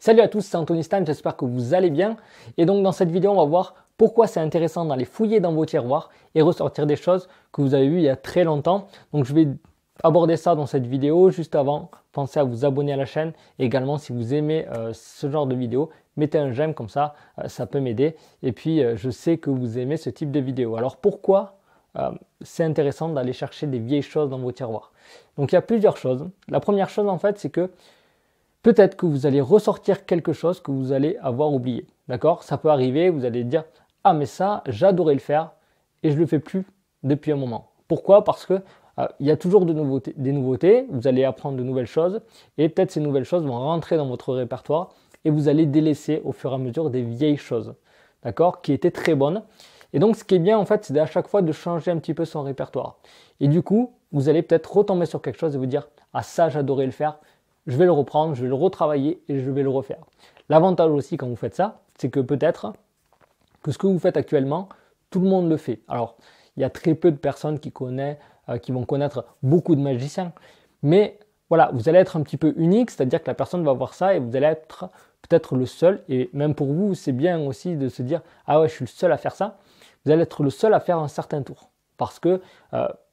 Salut à tous, c'est Anthony Stan, j'espère que vous allez bien. Et donc dans cette vidéo, on va voir pourquoi c'est intéressant d'aller fouiller dans vos tiroirs et ressortir des choses que vous avez vues il y a très longtemps. Donc je vais aborder ça dans cette vidéo. Juste avant, pensez à vous abonner à la chaîne. Et également, si vous aimez ce genre de vidéo, mettez un j'aime comme ça, ça peut m'aider. Et puis je sais que vous aimez ce type de vidéo. Alors pourquoi c'est intéressant d'aller chercher des vieilles choses dans vos tiroirs? Donc il y a plusieurs choses. La première chose en fait, c'est que peut-être que vous allez ressortir quelque chose que vous allez avoir oublié. D'accord? Ça peut arriver, vous allez dire « Ah mais ça, j'adorais le faire et je ne le fais plus depuis un moment. » Pourquoi? Parce que il y a toujours des nouveautés, vous allez apprendre de nouvelles choses et peut-être ces nouvelles choses vont rentrer dans votre répertoire et vous allez délaisser au fur et à mesure des vieilles choses, d'accord? Qui étaient très bonnes. Et donc ce qui est bien en fait, c'est à chaque fois de changer un petit peu son répertoire. Et du coup, vous allez peut-être retomber sur quelque chose et vous dire « Ah ça, j'adorais le faire. Je vais le reprendre, je vais le retravailler et je vais le refaire. » L'avantage aussi quand vous faites ça, c'est que peut-être que ce que vous faites actuellement, tout le monde le fait. Alors, il y a très peu de personnes qui vont connaître beaucoup de magiciens, mais voilà, vous allez être un petit peu unique, c'est-à-dire que la personne va voir ça et vous allez être peut-être le seul, et même pour vous, c'est bien aussi de se dire « Ah ouais, je suis le seul à faire ça », vous allez être le seul à faire un certain tour. Parce que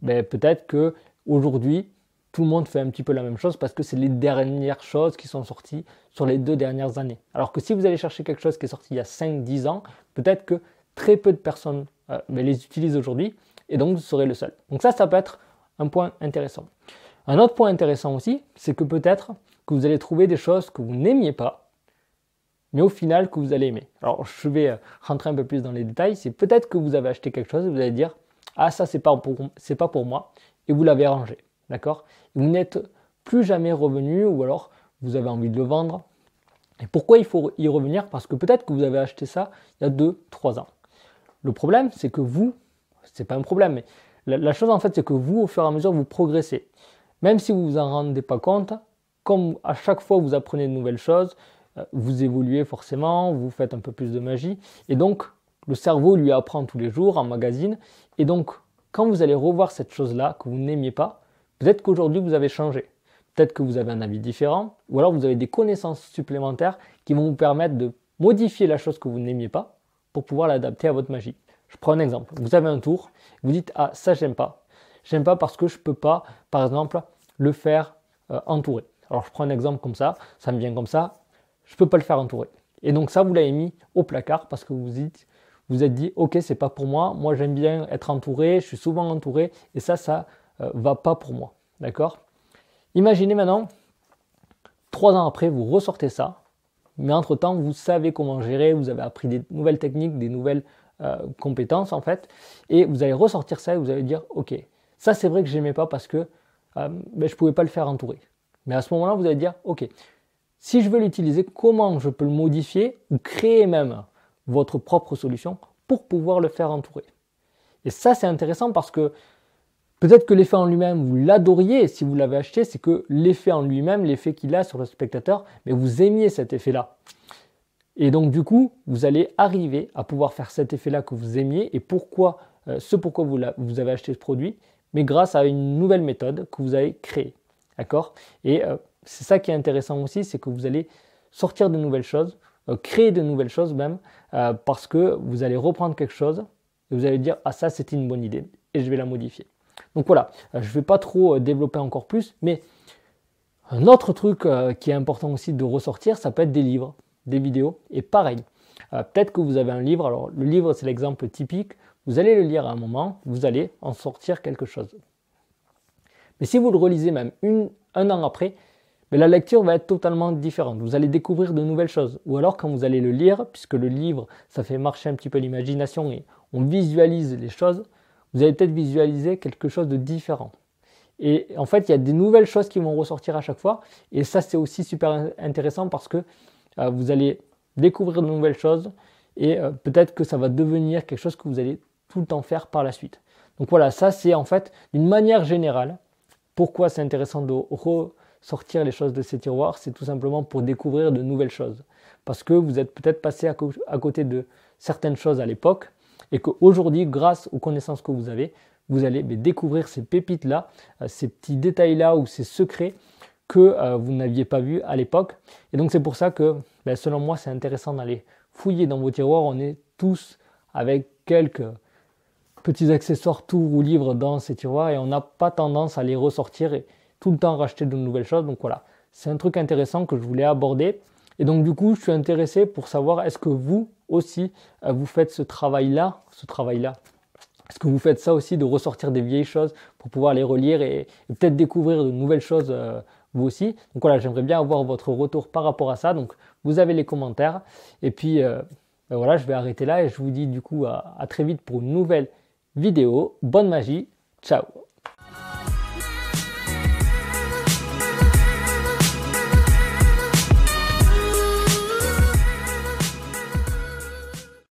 peut-être que aujourd'hui, tout le monde fait un petit peu la même chose parce que c'est les dernières choses qui sont sorties sur les 2 dernières années. Alors que si vous allez chercher quelque chose qui est sorti il y a 5-10 ans, peut-être que très peu de personnes les utilisent aujourd'hui et donc vous serez le seul. Donc ça peut être un point intéressant. Un autre point intéressant aussi, c'est que peut-être que vous allez trouver des choses que vous n'aimiez pas, mais au final que vous allez aimer. Alors je vais rentrer un peu plus dans les détails. C'est peut-être que vous avez acheté quelque chose et vous allez dire « Ah ça c'est pas pour moi » et vous l'avez rangé. D'accord? Vous n'êtes plus jamais revenu ou alors vous avez envie de le vendre. Et pourquoi il faut y revenir? Parce que peut-être que vous avez acheté ça il y a 2-3 ans. Le problème, c'est que vous, c'est pas un problème, mais la chose en fait, c'est que vous, au fur et à mesure, vous progressez. Même si vous vous en rendez pas compte, comme à chaque fois vous apprenez de nouvelles choses, vous évoluez forcément, vous faites un peu plus de magie. Et donc, le cerveau lui apprend tous les jours, emmagasine. Et donc, quand vous allez revoir cette chose-là que vous n'aimiez pas, peut-être qu'aujourd'hui, vous avez changé. Peut-être que vous avez un avis différent, ou alors vous avez des connaissances supplémentaires qui vont vous permettre de modifier la chose que vous n'aimiez pas pour pouvoir l'adapter à votre magie. Je prends un exemple. Vous avez un tour, vous dites « Ah, ça, j'aime pas. J'aime pas parce que je peux pas, par exemple, le faire entourer. » Alors, je prends un exemple comme ça me vient comme ça, je peux pas le faire entourer. Et donc ça, vous l'avez mis au placard parce que vous êtes dit « Ok, c'est pas pour moi. Moi, j'aime bien être entouré, je suis souvent entouré et ça va pas pour moi. » D'accord? Imaginez maintenant, 3 ans après, vous ressortez ça, mais entre-temps, vous savez comment gérer, vous avez appris des nouvelles techniques, des nouvelles compétences en fait, et vous allez ressortir ça et vous allez dire, ok, ça c'est vrai que j'aimais pas parce que je pouvais pas le faire entourer. Mais à ce moment-là, vous allez dire, ok, si je veux l'utiliser, comment je peux le modifier ou créer même votre propre solution pour pouvoir le faire entourer. Et ça, c'est intéressant parce que peut-être que l'effet en lui-même, vous l'adoriez si vous l'avez acheté, c'est que l'effet en lui-même, l'effet qu'il a sur le spectateur, mais vous aimiez cet effet-là. Et donc du coup, vous allez arriver à pouvoir faire cet effet-là que vous aimiez et pourquoi vous avez acheté ce produit, mais grâce à une nouvelle méthode que vous avez créée. D'accord? Et c'est ça qui est intéressant aussi, c'est que vous allez sortir de nouvelles choses, créer de nouvelles choses même, parce que vous allez reprendre quelque chose et vous allez dire « Ah ça, c'était une bonne idée et je vais la modifier. » Donc voilà, je ne vais pas trop développer encore plus, mais un autre truc qui est important aussi de ressortir, ça peut être des livres, des vidéos, et pareil. Peut-être que vous avez un livre, alors le livre c'est l'exemple typique, vous allez le lire à un moment, vous allez en sortir quelque chose. Mais si vous le relisez même un an après, la lecture va être totalement différente. Vous allez découvrir de nouvelles choses. Ou alors quand vous allez le lire, puisque le livre, ça fait marcher un petit peu l'imagination et on visualise les choses, vous allez peut-être visualiser quelque chose de différent. Et en fait, il y a des nouvelles choses qui vont ressortir à chaque fois. Et ça, c'est aussi super intéressant parce que vous allez découvrir de nouvelles choses et peut-être que ça va devenir quelque chose que vous allez tout le temps faire par la suite. Donc voilà, ça c'est en fait d'une manière générale. Pourquoi c'est intéressant de ressortir les choses de ces tiroirs? C'est tout simplement pour découvrir de nouvelles choses. Parce que vous êtes peut-être passé à côté de certaines choses à l'époque et qu'aujourd'hui, grâce aux connaissances que vous allez découvrir ces pépites-là, ces petits détails-là ou ces secrets que vous n'aviez pas vu à l'époque. Et donc c'est pour ça que selon moi c'est intéressant d'aller fouiller dans vos tiroirs. On est tous avec quelques petits accessoires, tours ou livres dans ces tiroirs et on n'a pas tendance à les ressortir et tout le temps racheter de nouvelles choses. Donc voilà, c'est un truc intéressant que je voulais aborder. Et donc du coup, je suis intéressé pour savoir est-ce que vous aussi, vous faites ce travail-là. Est-ce que vous faites ça aussi de ressortir des vieilles choses pour pouvoir les relire et peut-être découvrir de nouvelles choses vous aussi. Donc voilà, j'aimerais bien avoir votre retour par rapport à ça. Donc vous avez les commentaires. Et puis voilà, je vais arrêter là et je vous dis du coup à très vite pour une nouvelle vidéo. Bonne magie, ciao!